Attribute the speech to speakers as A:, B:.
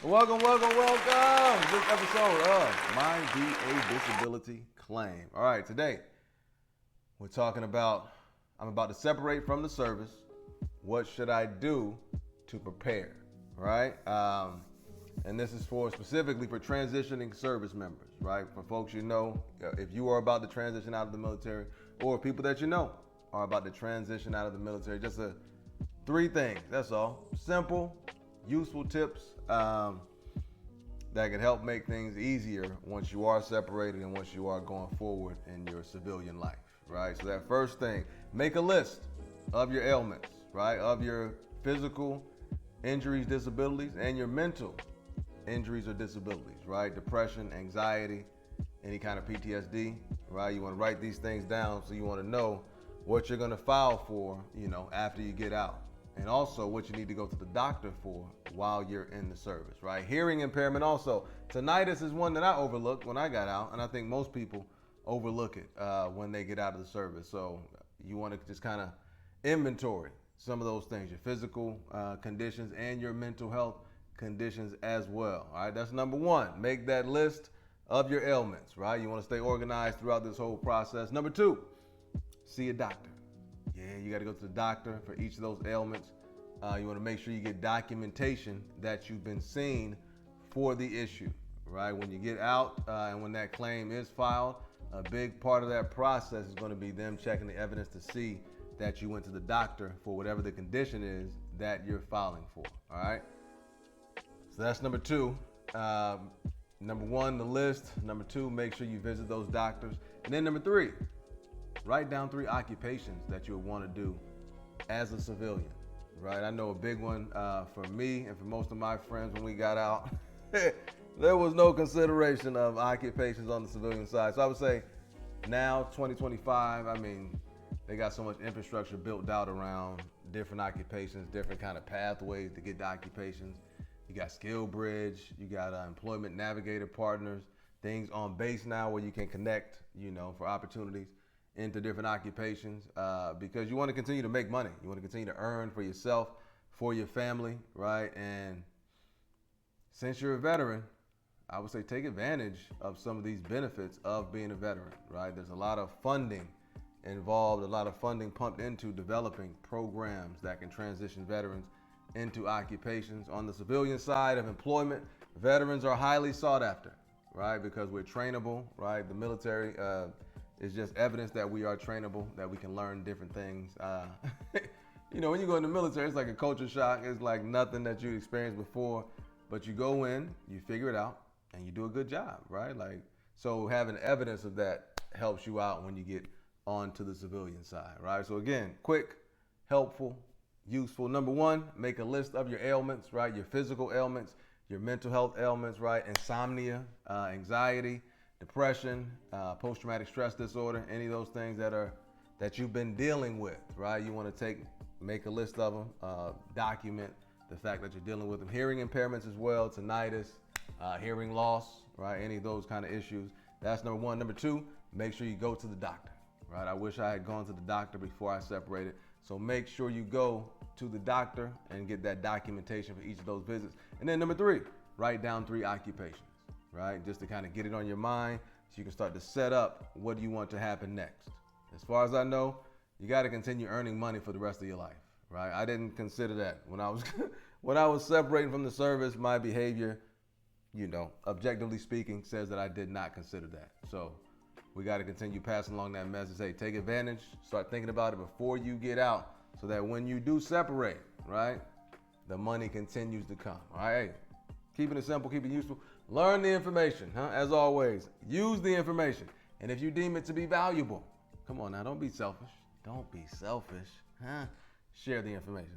A: Welcome. This episode of My VA Disability Claim. All right, today we're talking about I'm about to separate from the service. What should I do to prepare? Right? And this is specifically for transitioning service members, right? For folks you know, if you are about to transition out of the military, or people that you know are about to transition out of the military. Just three things. That's all. Simple, useful tips that can help make things easier once you are separated and once you are going forward in your civilian life, right? So that first thing, make a list of your ailments, right? Of your physical injuries, disabilities, and your mental injuries or disabilities, right? Depression, anxiety, any kind of PTSD, right? You want to write these things down so you want to know what you're going to file for, after you get out. And also what you need to go to the doctor for while you're in the service, right? Hearing impairment also. Tinnitus is one that I overlooked when I got out, and I think most people overlook it when they get out of the service. So you want to just kind of inventory some of those things, your physical conditions and your mental health conditions as well. All right, that's number one. Make that list of your ailments, right? You want to stay organized throughout this whole process. Number two, see a doctor. Yeah, you got to go to the doctor for each of those ailments. You want to make sure you get documentation that you've been seen for the issue, right? When you get out and when that claim is filed, a big part of that process is going to be them checking the evidence to see that you went to the doctor for whatever the condition is that you're filing for, all right? So that's number two. Number one, the list. Number two, make sure you visit those doctors. And then number three, write down 3 occupations that you would want to do as a civilian, right? I know a big one for me and for most of my friends when we got out, there was no consideration of occupations on the civilian side. So I would say now, 2025, they got so much infrastructure built out around different occupations, different kind of pathways to get to occupations. You got SkillBridge, you got employment navigator partners, things on base now where you can connect, for opportunities into different occupations because you want to continue to make money. You want to continue to earn for yourself, for your family, right? And since you're a veteran, I would say take advantage of some of these benefits of being a veteran, right? There's a lot of funding involved, a lot of funding pumped into developing programs that can transition veterans into occupations. On the civilian side of employment, veterans are highly sought after, right? Because we're trainable, right? The military is just evidence that we are trainable, that we can learn different things. When you go in the military, it's like a culture shock. It's like nothing that you experienced before, but you go in, you figure it out, and you do a good job, right? So having evidence of that helps you out when you get onto the civilian side, right? So again, quick, helpful, useful. Number one, make a list of your ailments, right? Your physical ailments, your mental health ailments, right? Insomnia, anxiety, depression, post-traumatic stress disorder, any of those things that you've been dealing with, right? You want to make a list of them, document the fact that you're dealing with them. Hearing impairments as well, tinnitus, hearing loss, right? Any of those kind of issues. That's number one. Number two, make sure you go to the doctor, right? I wish I had gone to the doctor before I separated. So make sure you go to the doctor and get that documentation for each of those visits. And then number three, write down 3 occupations, right? Just to kind of get it on your mind so you can start to set up what do you want to happen next. As far as I know, you got to continue earning money for the rest of your life, right? I didn't consider that when I was separating from the service. My behavior, objectively speaking, says that I did not consider that. So we got to continue passing along that message. Hey, take advantage, start thinking about it before you get out so that when you do separate, right, the money continues to come. All right, hey, keeping it simple, keep it useful. Learn the information, as always. Use the information. And if you deem it to be valuable, come on now, don't be selfish. Don't be selfish, Share the information,